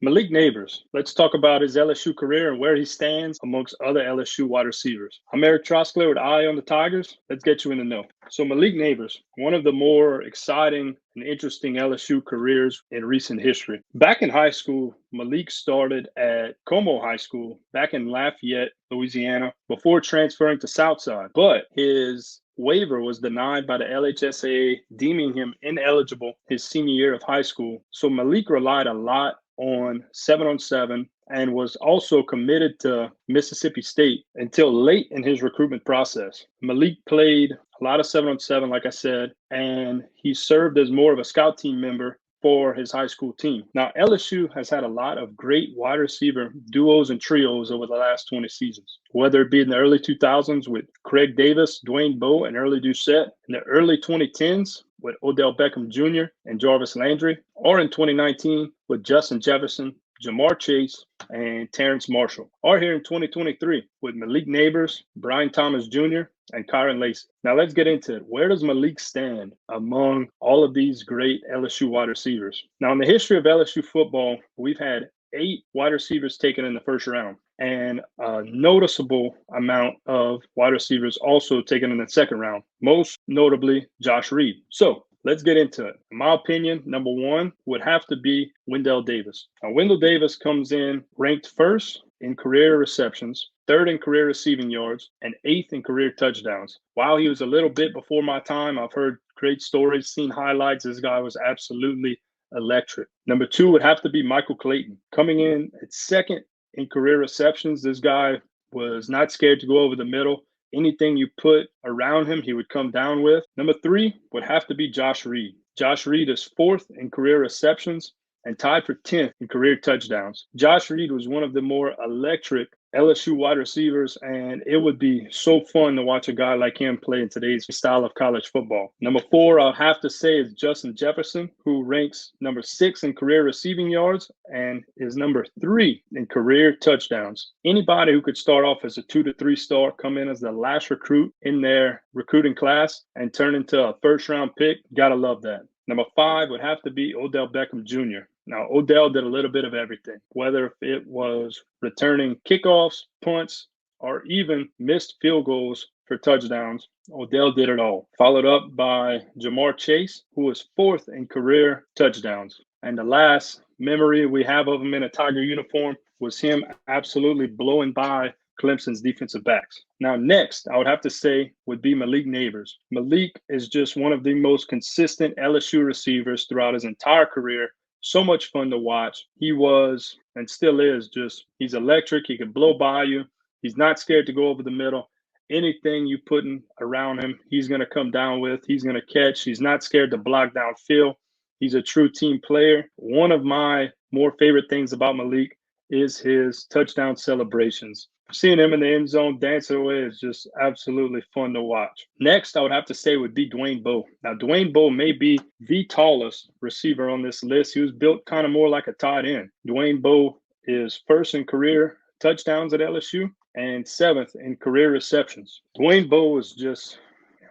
Malik Nabers. Let's talk about his LSU career and where he stands amongst other LSU wide receivers. I'm Erik with Eye on the Tigers. Let's get you in the know. So Malik Nabers, one of the more exciting and interesting LSU careers in recent history. Back in high school, Malik started at Como High School back in Lafayette, Louisiana, before transferring to Southside. But his waiver was denied by the LHSAA, deeming him ineligible his senior year of high school. So Malik relied a lot on 7-on-7 and was also committed to Mississippi State until late in his recruitment process. Malik played a lot of 7-on-7, like I said, and he served as more of a scout team member for his high school team. Now, LSU has had a lot of great wide receiver duos and trios over the last 20 seasons, whether it be in the early 2000s with Craig Davis, Dwayne Bowe, and Early Doucette, in the early 2010s with Odell Beckham Jr. and Jarvis Landry, or in 2019 with Justin Jefferson, Jamar Chase, and Terrence Marshall, or here in 2023 with Malik Nabers, Brian Thomas Jr., and Kyron Lacy. Now let's get into it. Where does Malik stand among all of these great LSU wide receivers? Now, in the history of LSU football, we've had 8 wide receivers taken in the first round, and a noticeable amount of wide receivers also taken in the second round, most notably Josh Reed. So let's get into it. In my opinion, number 1 would have to be Wendell Davis. Now, Wendell Davis comes in ranked first in career receptions, 3rd in career receiving yards, and 8th in career touchdowns. While he was a little bit before my time, I've heard great stories, seen highlights. This guy was absolutely electric. Number 2 would have to be Michael Clayton. Coming in at 2nd in career receptions, this guy was not scared to go over the middle. Anything you put around him, he would come down with. Number 3 would have to be Josh Reed. Josh Reed is 4th in career receptions and tied for 10th in career touchdowns. Josh Reed was one of the more electric LSU wide receivers, and it would be so fun to watch a guy like him play in today's style of college football. Number 4, I'll have to say, is Justin Jefferson, who ranks number 6 in career receiving yards and is number 3 in career touchdowns. Anybody who could start off as a 2 to 3 star, come in as the last recruit in their recruiting class, and turn into a first-round pick, gotta love that. Number 5 would have to be Odell Beckham Jr. Now, Odell did a little bit of everything, whether it was returning kickoffs, punts, or even missed field goals for touchdowns. Odell did it all. Followed up by Jamar Chase, who was 4th in career touchdowns. And the last memory we have of him in a Tiger uniform was him absolutely blowing by Clemson's defensive backs. Now, next, I would have to say would be Malik Nabers. Malik is just one of the most consistent LSU receivers throughout his entire career. So much fun to watch. He was and still is he's electric. He can blow by you. He's not scared to go over the middle. Anything you putting around him, he's going to come down with. He's going to catch. He's not scared to block downfield. He's a true team player. One of my more favorite things about Malik is his touchdown celebrations. Seeing him in the end zone dancing away is just absolutely fun to watch. Next, I would have to say would be Dwayne Bowe. Now, Dwayne Bowe may be the tallest receiver on this list. He was built kind of more like a tight end. Dwayne Bowe is 1st in career touchdowns at LSU and 7th in career receptions. Dwayne Bowe is just,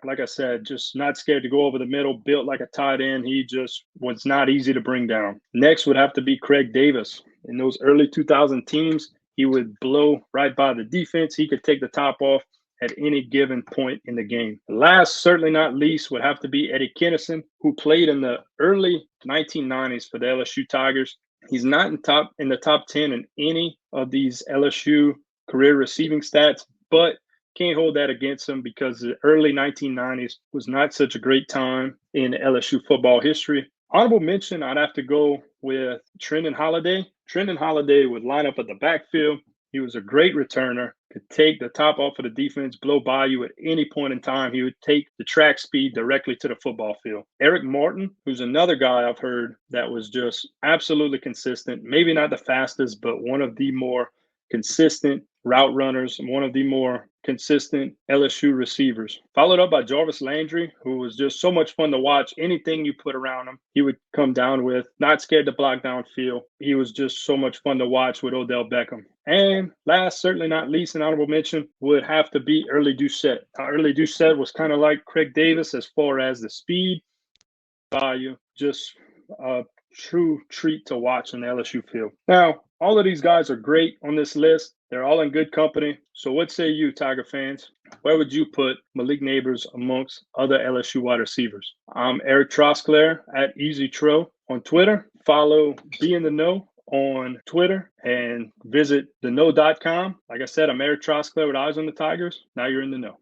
like I said, just not scared to go over the middle, built like a tight end. He just was not easy to bring down. Next would have to be Craig Davis. In those early 2000 teams, he would blow right by the defense. He could take the top off at any given point in the game. Last, certainly not least, would have to be Eddie Kennison, who played in the early 1990s for the LSU Tigers. He's not in the top 10 in any of these LSU career receiving stats, but can't hold that against him because the early 1990s was not such a great time in LSU football history. Honorable mention, I'd have to go with Trendon Holiday. Trendon Holiday would line up at the backfield. He was a great returner, could take the top off of the defense, blow by you at any point in time. He would take the track speed directly to the football field. Eric Martin, who's another guy I've heard that was just absolutely consistent, maybe not the fastest, but one of the more consistent route runners, one of the more consistent LSU receivers. Followed up by Jarvis Landry, who was just so much fun to watch. Anything you put around him, he would come down with. Not scared to block downfield. He was just so much fun to watch with Odell Beckham. And last, certainly not least, an honorable mention would have to be Early Doucette. Early Doucette was kind of like Craig Davis as far as the speed, value, just true treat to watch in the LSU field. Now, all of these guys are great on this list. They're all in good company. So what say you, Tiger fans? Where would you put Malik Nabers amongst other LSU wide receivers? I'm Erik Trosclair at Easy Tro on Twitter. Follow Be in the Know on Twitter and visit theknow.com. Like I said, I'm Erik Trosclair with Eyes on the Tigers. Now you're in the know.